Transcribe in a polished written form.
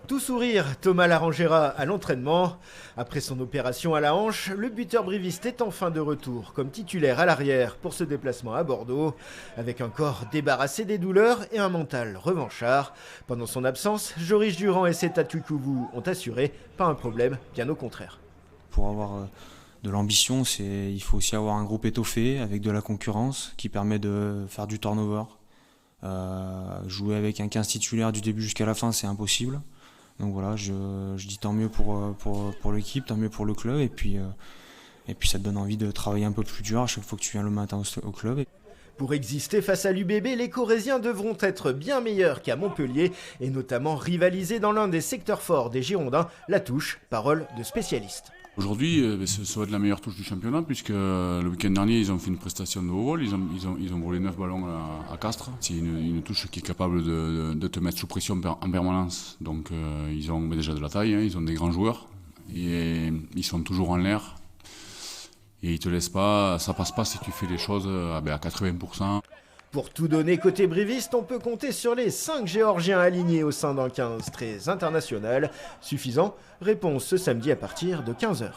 Tout sourire, Thomas Larangera à l'entraînement. Après son opération à la hanche, le buteur briviste est enfin de retour comme titulaire à l'arrière pour ce déplacement à Bordeaux. Avec un corps débarrassé des douleurs et un mental revanchard. Pendant son absence, Joris Durand et Seta Tukuvu ont assuré, pas un problème, bien au contraire. Pour avoir de l'ambition, il faut aussi avoir un groupe étoffé avec de la concurrence qui permet de faire du turnover. Jouer avec un 15 titulaire du début jusqu'à la fin, c'est impossible. Donc voilà, je dis tant mieux pour l'équipe, tant mieux pour le club. Et puis ça te donne envie de travailler un peu plus dur à chaque fois que tu viens le matin au club. Pour exister face à l'UBB, les Corésiens devront être bien meilleurs qu'à Montpellier et notamment rivaliser dans l'un des secteurs forts des Girondins, la touche, parole de spécialiste. Aujourd'hui, ça va être la meilleure touche du championnat puisque le week-end dernier, ils ont fait une prestation de haut vol, ils ont volé 9 ballons à Castres. C'est une touche qui est capable de te mettre sous pression en permanence. Donc ils ont déjà de la taille, hein, ils ont des grands joueurs et ils sont toujours en l'air. Et ils te laissent pas, ça passe pas si tu fais les choses à 80%. Pour tout donner côté briviste, on peut compter sur les 5 Géorgiens alignés au sein d'un 15 très international. Suffisant? Réponse ce samedi à partir de 15 h.